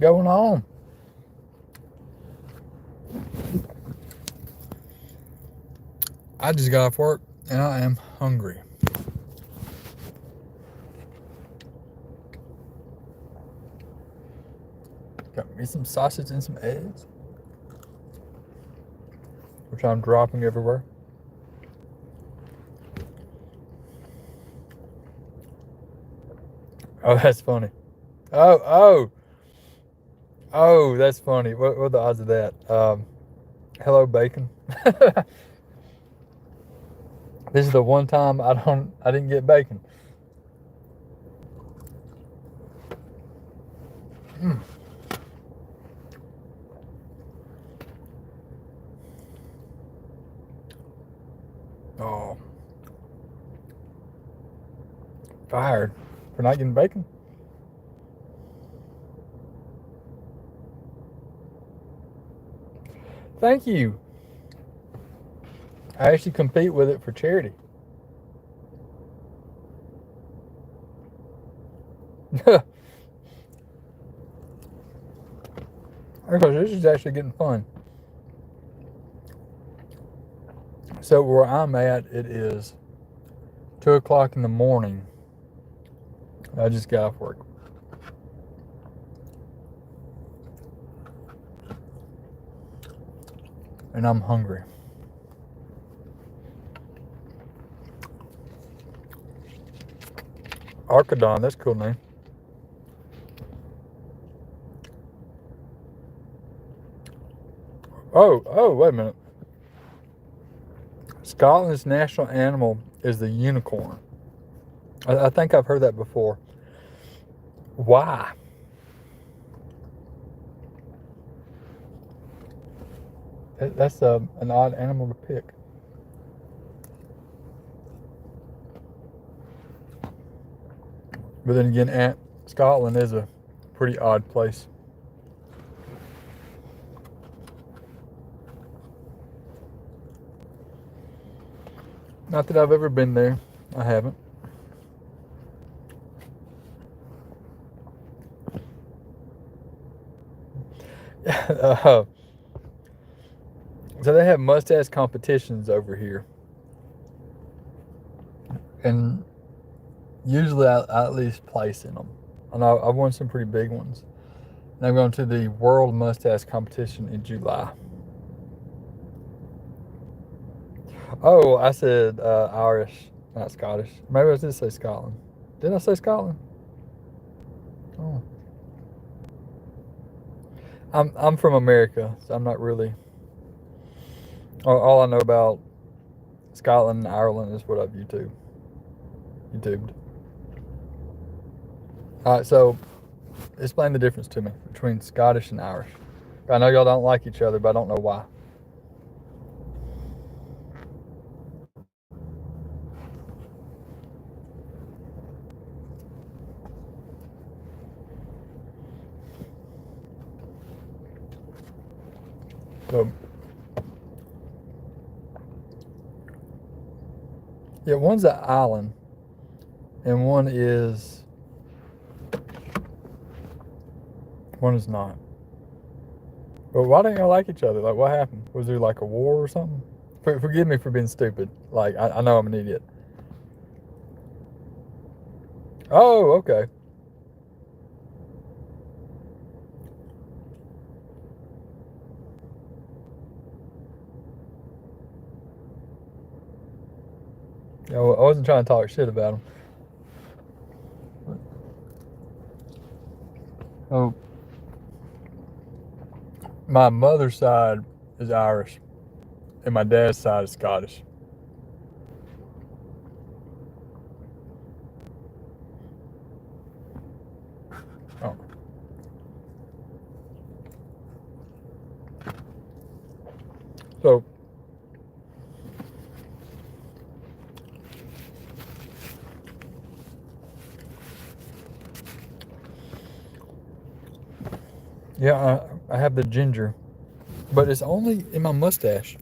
going on? I just got off work and I am hungry. Got me some sausage and some eggs, which I'm dropping everywhere. Oh, that's funny. Oh, that's funny. What are the odds of that? Hello, bacon. This is the one time I didn't get bacon. Mm. Oh, fired for not getting bacon. Thank you. I actually compete with it for charity. Because this is actually getting fun. So where I'm at, it is 2 o'clock in the morning. I just got off work. And I'm hungry. Archidon, that's a cool name. Oh, wait a minute. Scotland's national animal is the unicorn. I think I've heard that before. Why? That's an odd animal to pick. But then again, Scotland is a pretty odd place. Not that I've ever been there. I haven't. So they have mustache competitions over here. And usually I at least place in them. And I've won some pretty big ones. And I'm going to the World Mustache Competition in July. Oh, I said Irish, not Scottish. Maybe I did say Scotland. Did I say Scotland? Oh. I'm from America, so I'm not really. All I know about Scotland and Ireland is what I've YouTubed. All right, so explain the difference to me between Scottish and Irish. I know y'all don't like each other, but I don't know why. So, yeah, one's an island, and one is not. But why don't y'all like each other? Like, what happened? Was there like a war or something? Forgive me for being stupid. Like, I know I'm an idiot. Oh, okay. Yeah, I wasn't trying to talk shit about him. Oh, my mother's side is Irish, and my dad's side is Scottish. Oh. So, yeah, I have the ginger, but it's only in my mustache.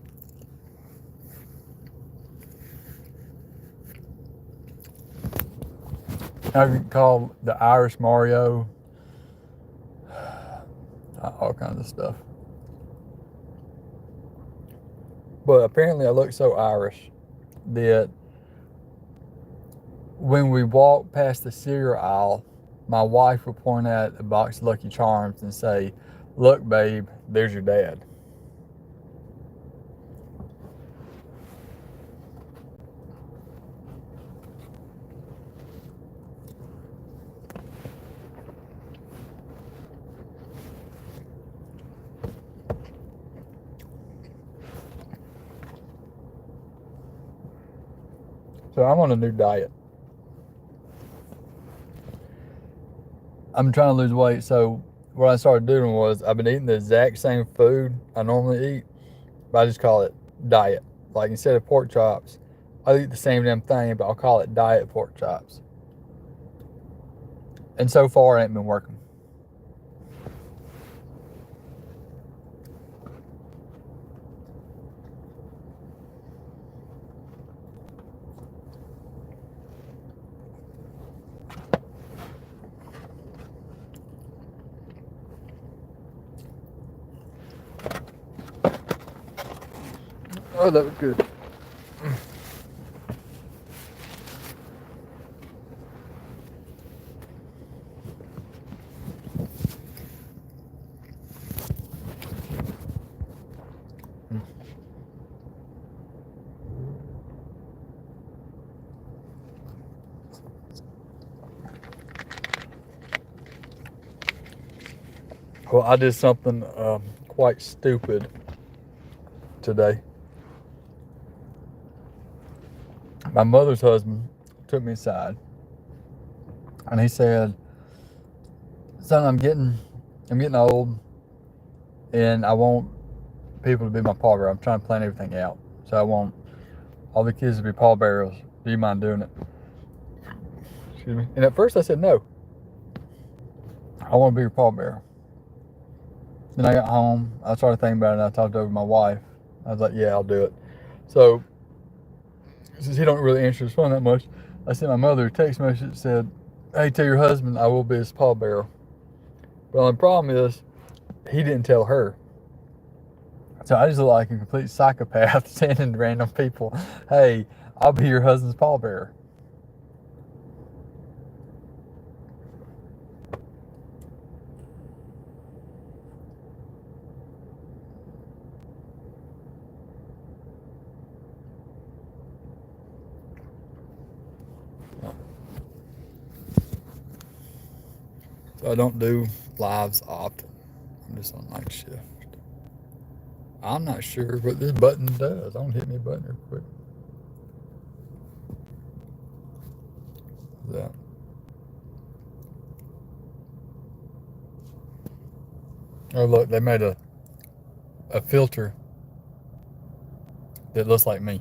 I could call the Irish Mario all kinds of stuff. But apparently I look so Irish that when we walk past the cereal aisle, my wife will point out a box of Lucky Charms and say, "Look, babe, there's your dad." So I'm on a new diet. I'm trying to lose weight. So what I started doing was I've been eating the exact same food I normally eat, but I just call it diet. Like instead of pork chops, I eat the same damn thing, but I'll call it diet pork chops. And so far, it ain't been working. Oh, that was good. Well, I did something quite stupid today. My mother's husband took me aside, and he said, "Son, I'm getting old, and I want people to be my pallbearer. I'm trying to plan everything out, so I want all the kids to be pallbearers. Do you mind doing it?" Excuse me. And at first I said no. I want to be your pallbearer. Then I got home. I started thinking about it, and I talked over my wife. I was like, "Yeah, I'll do it." So since he don't really answer his phone that much, I sent my mother a text message that said, "Hey, tell your husband I will be his pallbearer." Well, the problem is he didn't tell her. So I just look like a complete psychopath sending random people, "Hey, I'll be your husband's pallbearer." So I don't do lives often. I'm just on night shift. I'm not sure what this button does. Don't hit me a button real quick. That. Oh look, they made a filter that looks like me.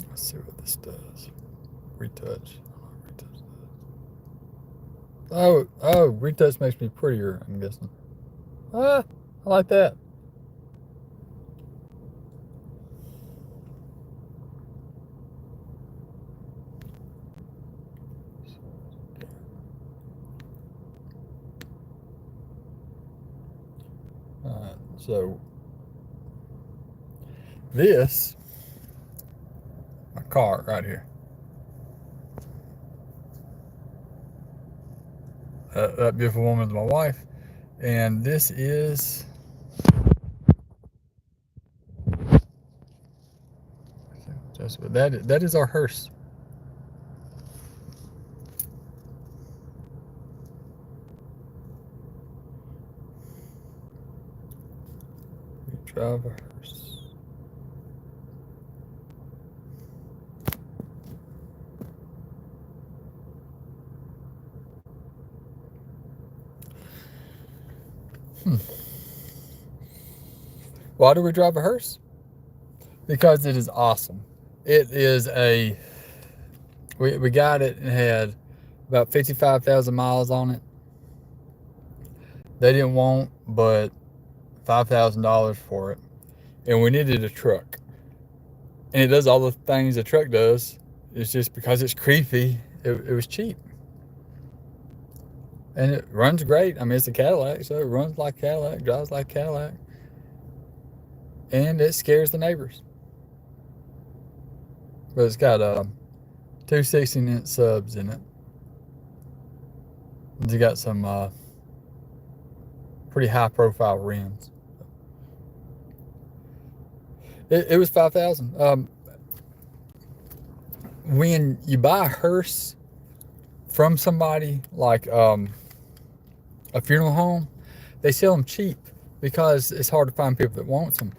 Let's see what this does. Retouch. Oh, retouch makes me prettier, I'm guessing. Ah, I like that. Alright, so this, my car right here. That beautiful woman is my wife. And this is that is our hearse. We drive a hearse. Why do we drive a hearse? Because it is awesome. It is we got it and had about 55,000 miles on it. They didn't want but $5,000 for it, and we needed a truck. and it does all the things a truck does. It's just because it's creepy, it was cheap. And it runs great. I mean, it's a Cadillac, so it runs like Cadillac, drives like Cadillac, and it scares the neighbors. But it's got two 16-inch subs in it. It's got some pretty high-profile rims. It was 5,000. When you buy a hearse from somebody like a funeral home, they sell them cheap because it's hard to find people that wants them.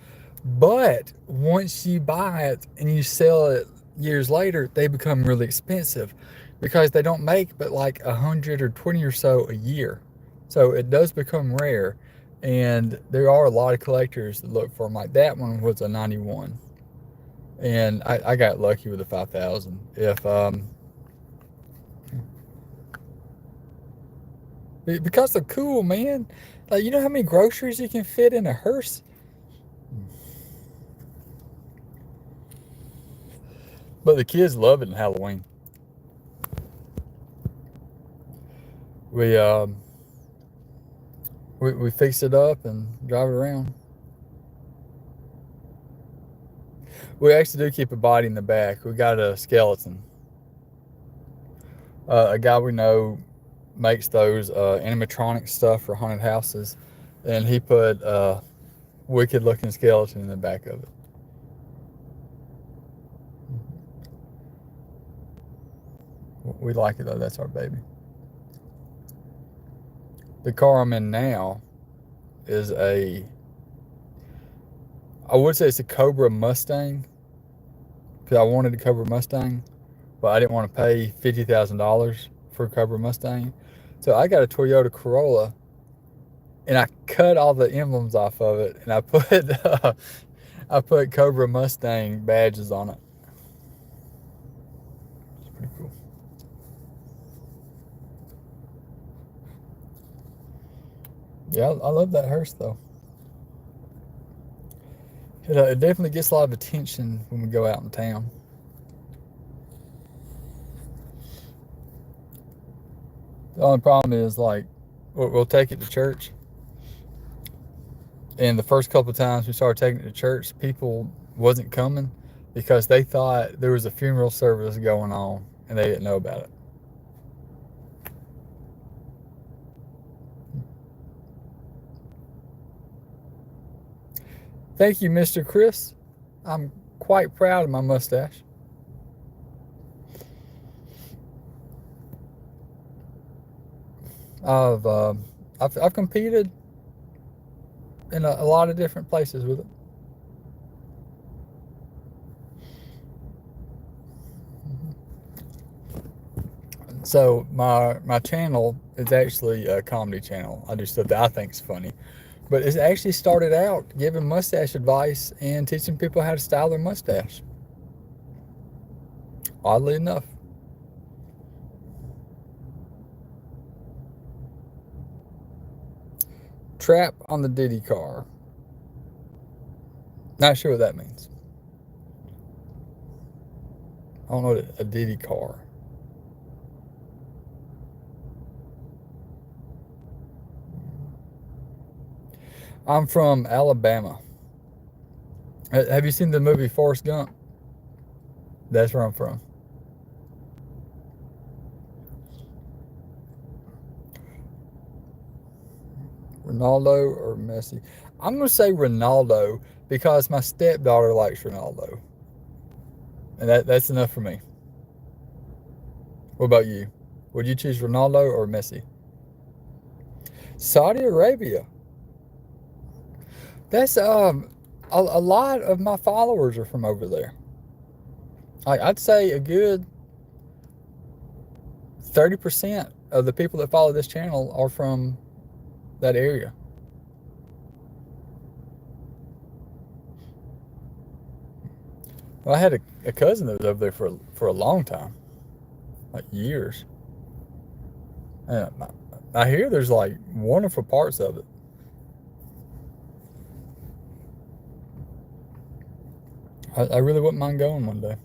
But once you buy it and you sell it years later, they become really expensive because they don't make but like 100 or 20 or so a year. So it does become rare, and there are a lot of collectors that look for them. Like that one was a 91, and I got lucky with the 5,000. If because they're cool, man. Like, you know how many groceries you can fit in a hearse? But the kids love it in Halloween. We we fix it up and drive it around. We actually do keep a body in the back. We got a skeleton. A guy we know makes those animatronic stuff for haunted houses, and he put a wicked looking skeleton in the back of it. We like it though. That's our baby. The car I'm in now is I would say it's a Cobra Mustang, because I wanted a Cobra Mustang, but I didn't want to pay $50,000 for a Cobra Mustang. So I got a Toyota Corolla, and I cut all the emblems off of it, and I put Cobra Mustang badges on it. It's pretty cool. Yeah, I love that hearse though. It definitely gets a lot of attention when we go out in town. The only problem is, like, we'll take it to church, and the first couple of times we started taking it to church, people wasn't coming because they thought there was a funeral service going on and they didn't know about it. Thank you, Mr. Chris. I'm quite proud of my mustache. I've I've competed in a lot of different places with it. So my channel is actually a comedy channel. I do stuff that I think is funny, but it actually started out giving mustache advice and teaching people how to style their mustache. Oddly enough. Trap on the Diddy car. Not sure what that means. I don't know what a Diddy car. I'm from Alabama. Have you seen the movie Forrest Gump? That's where I'm from. Ronaldo or Messi? I'm going to say Ronaldo because my stepdaughter likes Ronaldo. And that's enough for me. What about you? Would you choose Ronaldo or Messi? Saudi Arabia. That's a lot of my followers are from over there. I'd say a good 30% of the people that follow this channel are from that area. Well, I had a cousin that was over there for a long time, like years. And I hear there's like wonderful parts of it. I really wouldn't mind going one day.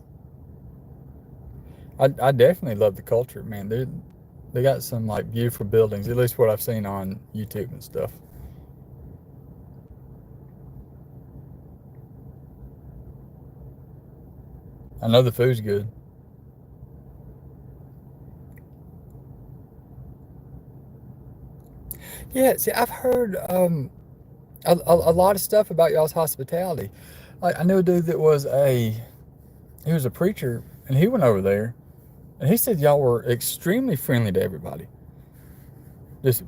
I definitely love the culture, man. They got some like beautiful buildings, at least what I've seen on YouTube and stuff. I know the food's good. Yeah, see, I've heard a lot of stuff about y'all's hospitality. Like I knew a dude that he was a preacher, and he went over there, and he said y'all were extremely friendly to everybody. Just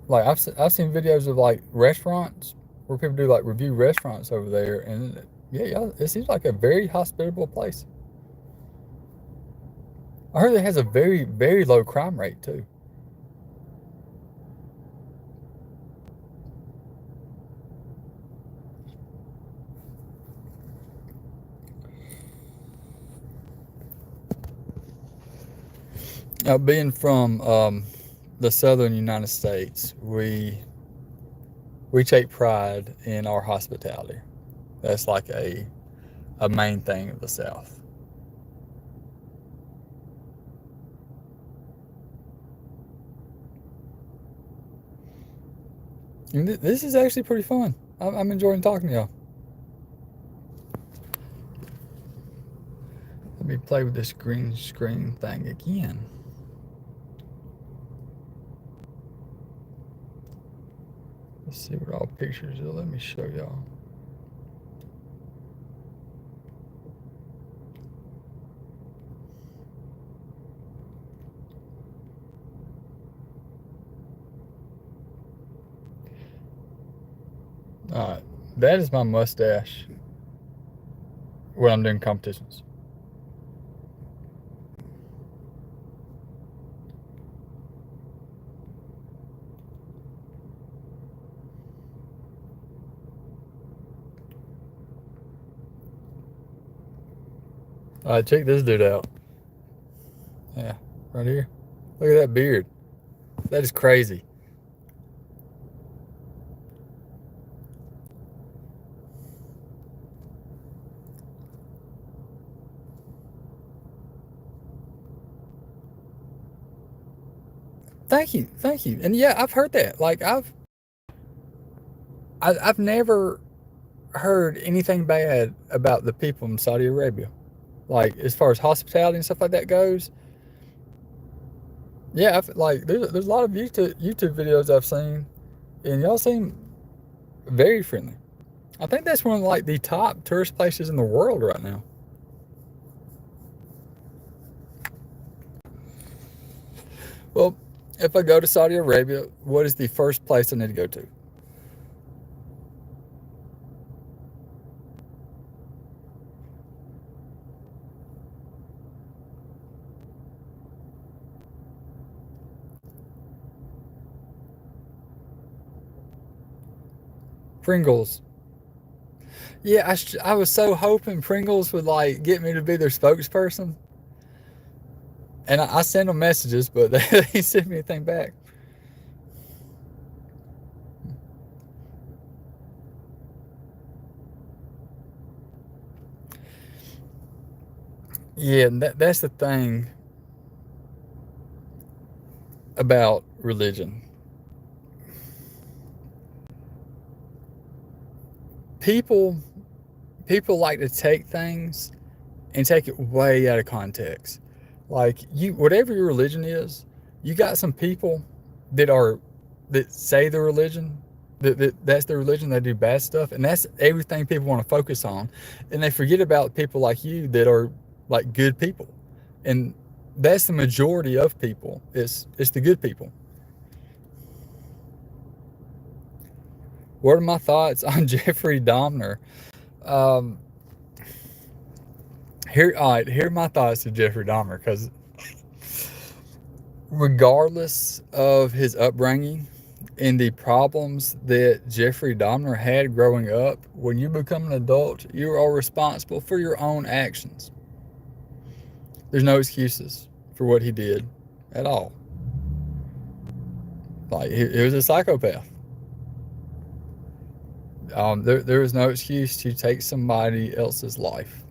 like I've seen videos of like restaurants where people do like review restaurants over there, and yeah, y'all, it seems like a very hospitable place. I heard it has a very low crime rate too. Now, being from the southern United States, we take pride in our hospitality. That's like a main thing of the South. And this is actually pretty fun. I'm enjoying talking to y'all. Let me play with this green screen thing again. Let's see what all pictures it'll let me show y'all. Alright, that is my mustache when I'm doing competitions. Alright, check this dude out. Yeah, right here. Look at that beard. That is crazy. Thank you. And yeah, I've heard that. Like I've never heard anything bad about the people in Saudi Arabia. Like as far as hospitality and stuff like that goes. Yeah, like there's a lot of YouTube videos I've seen, and y'all seem very friendly. I think that's one of like the top tourist places in the world right now. Well, if I go to Saudi Arabia, what is the first place I need to go to? Pringles. Yeah, I was so hoping Pringles would like get me to be their spokesperson, and I sent them messages, but they didn't send me anything back. Yeah, and that's the thing about religion. People people like to take things and take it way out of context. Like you, whatever your religion is, you got some people that are that say the religion that's their religion. They do bad stuff, and that's everything people want to focus on, and they forget about people like you that are like good people, and that's the majority of people. It's the good people. What are my thoughts on Jeffrey Dahmer? Um, all right, here are my thoughts to Jeffrey Dahmer because regardless of his upbringing and the problems that Jeffrey Dahmer had growing up, when you become an adult, you are responsible for your own actions. There's no excuses for what he did at all. Like, he was a psychopath. There is no excuse to take somebody else's life,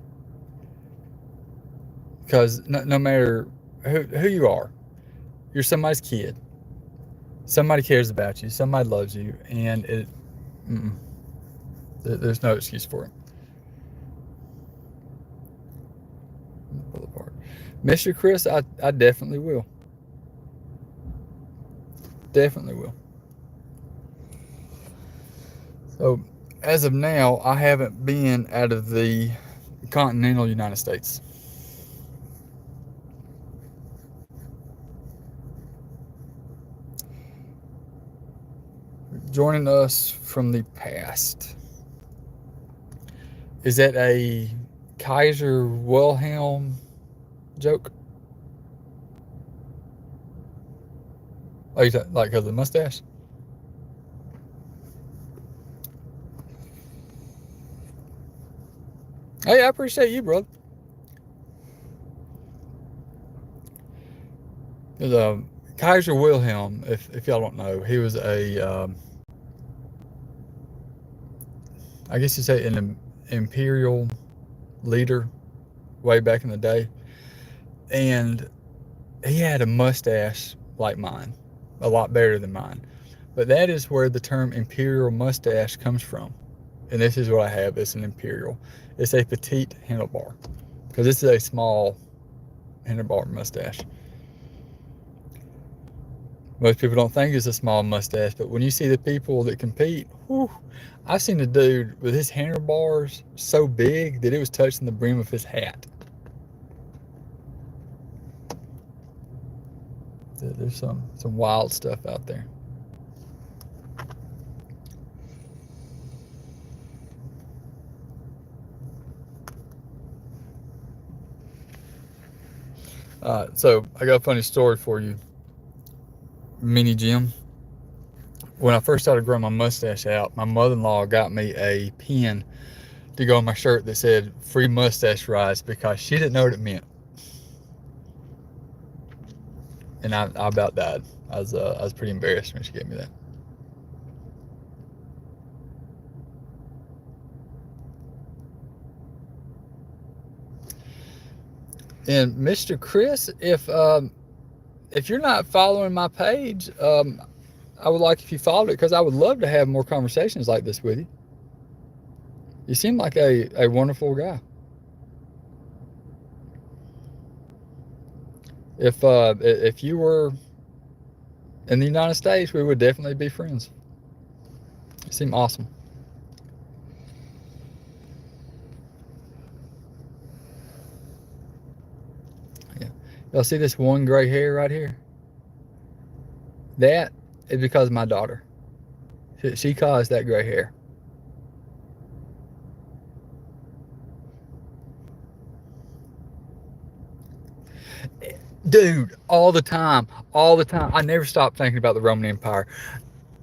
because no matter who you are, you're somebody's kid. Somebody cares about you. Somebody loves you, and there's no excuse for it. Boulevard. Mr. Chris, I definitely will. Definitely will. So, as of now, I haven't been out of the continental United States. Joining us from the past. Is that a Kaiser Wilhelm joke? Oh, you like because of the mustache? Hey, I appreciate you, brother. There's Kaiser Wilhelm, if y'all don't know, he was I guess you say an imperial leader way back in the day. And he had a mustache like mine, a lot better than mine. But that is where the term imperial mustache comes from. And this is what I have. It's an imperial. It's a petite handlebar, because this is a small handlebar mustache. Most people don't think it's a small mustache, but when you see the people that compete, whew, I've seen a dude with his handlebars so big that it was touching the brim of his hat. There's some wild stuff out there. So I got a funny story for you, Mini Jim. When I first started growing my mustache out, my mother-in-law got me a pin to go on my shirt that said "Free Mustache Rides" because she didn't know what it meant, and I about died. I was pretty embarrassed when she gave me that. And Mr. Chris, if you're not following my page, I would like if you followed it, because I would love to have more conversations like this with you. You seem like a wonderful guy. If you were in the United States, we would definitely be friends. You seem awesome. Yeah. Y'all see this one gray hair right here? That is because of my daughter. She caused that gray hair. Dude, all the time. I never stop thinking about the Roman Empire.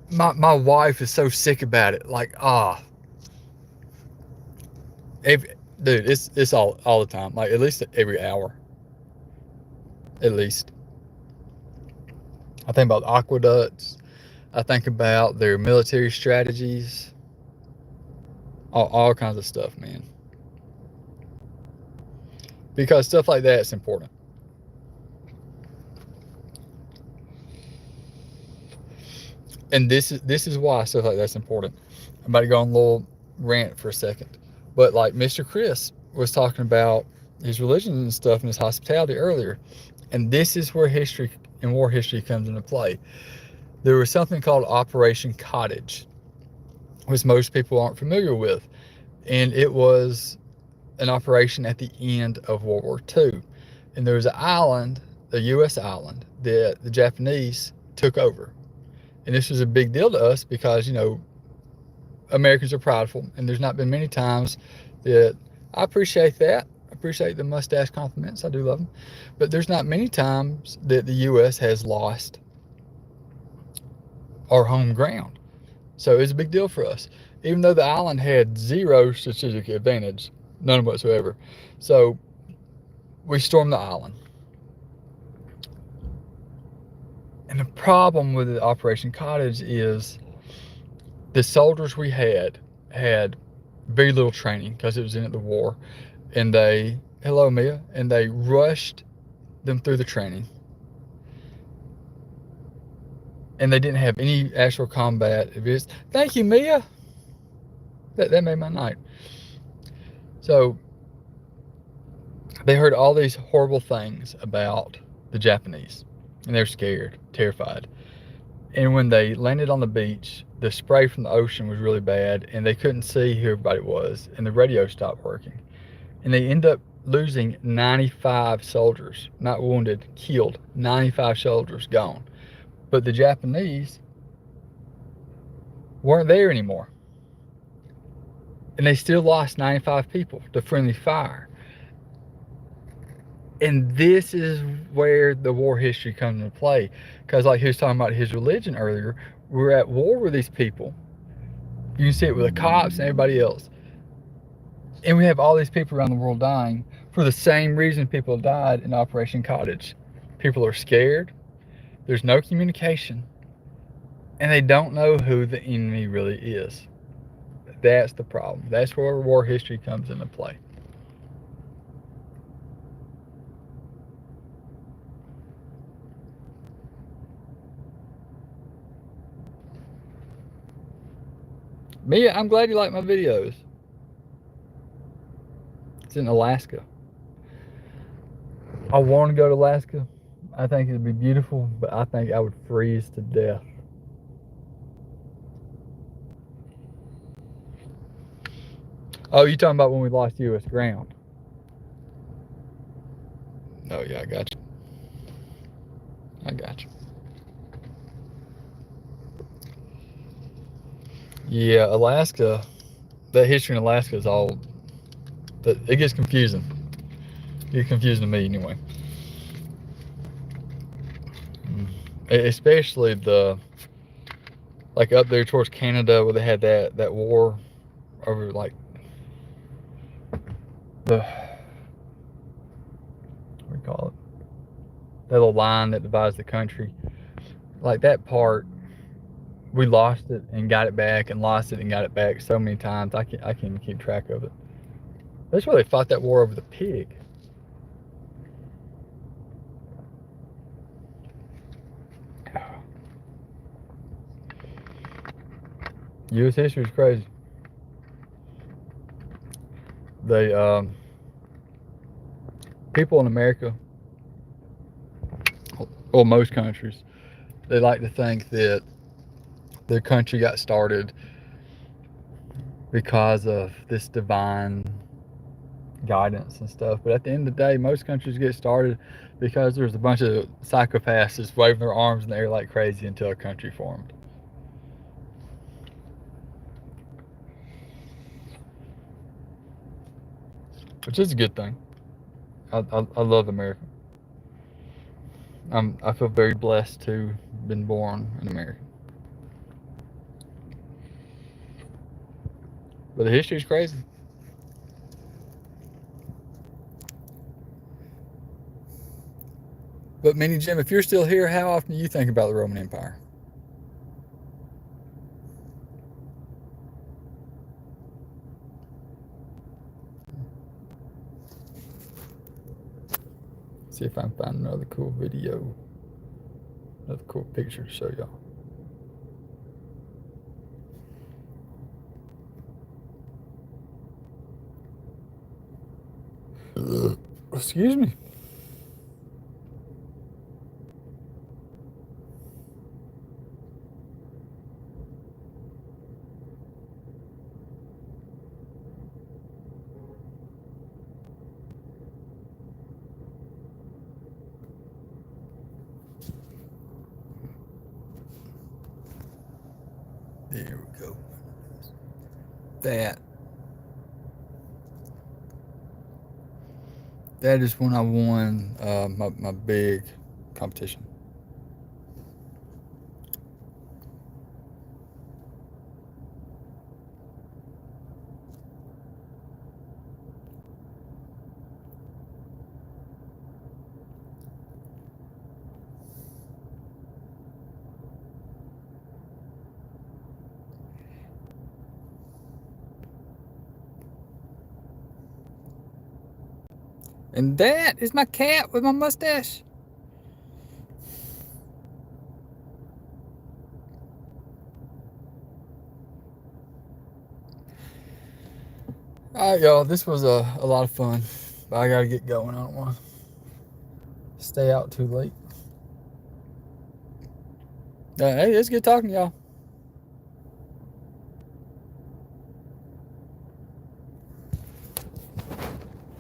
My wife is so sick about it. Like, dude, it's all the time. Like, at least every hour. At least. I think about aqueducts. I think about their military strategies. All kinds of stuff, man. Because stuff like that's important. And this is why stuff like that's important. I'm about to go on a little rant for a second. But like Mr. Chris was talking about his religion and stuff and his hospitality earlier. And this is where history and war history comes into play. There was something called Operation Cottage, which most people aren't familiar with. And it was an operation at the end of World War II. And there was an island, a U.S. island, that the Japanese took over. And this was a big deal to us because, Americans are prideful. And there's not been many times that I appreciate that. I appreciate the mustache compliments. I do love them. But there's not many times that the U.S. has lost our home ground. So it's a big deal for us. Even though the island had zero strategic advantage, none whatsoever. So we stormed the island. And the problem with the Operation Cottage is the soldiers we had had very little training because it was in the war, and they hello Mia, and they rushed them through the training, and they didn't have any actual combat. Thank you, Mia. That made my night. So they heard all these horrible things about the Japanese, and they're scared, terrified. And when they landed on the beach, the spray from the ocean was really bad, and they couldn't see who everybody was, and the radio stopped working. And they end up losing 95 soldiers, not wounded, killed. 95 soldiers gone. But the Japanese weren't there anymore. And they still lost 95 people to friendly fire. And this is where the war history comes into play. Because like he was talking about his religion earlier, we're at war with these people. You can see it with the cops and everybody else. And we have all these people around the world dying for the same reason people died in Operation Cottage. People are scared, there's no communication, and they don't know who the enemy really is. That's the problem. That's where war history comes into play. Mia, I'm glad you like my videos. It's in Alaska. I want to go to Alaska. I think it'd be beautiful, but I think I would freeze to death. Oh, you talking about when we lost U.S. ground? Oh yeah, I got you. I got you. Yeah, Alaska. That history in Alaska is all. It gets confusing. It gets confusing to me anyway. Especially like up there towards Canada where they had that war over like the what do you call it? That little line that divides the country. Like that part, we lost it and got it back and lost it and got it back so many times. I can't even keep track of it. That's why they fought that war over the pig. U.S. history is crazy. They people in America, or most countries, they like to think that their country got started because of this divine guidance and stuff. But at the end of the day, most countries get started because there's a bunch of psychopaths just waving their arms in the air like crazy until a country formed. Which is a good thing. I love America. I feel very blessed to have been born in America. But the history is crazy. But Mini Jim, if you're still here, how often do you think about the Roman Empire? See if I can find another cool video, another cool picture to show y'all. Excuse me. There we go. That is when I won my big competition. And that is my cat with my mustache. Alright, y'all, this was a lot of fun. But I gotta get going. I don't want to stay out too late. Hey, it's good talking to y'all.